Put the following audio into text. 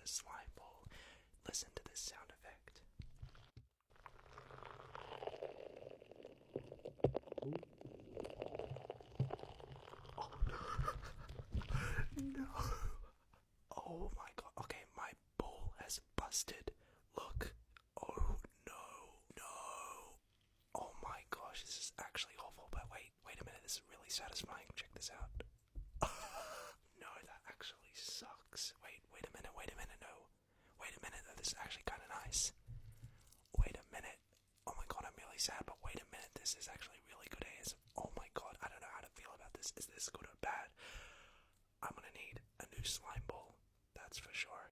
the slime ball. Listen to this sound effect. Oh, no.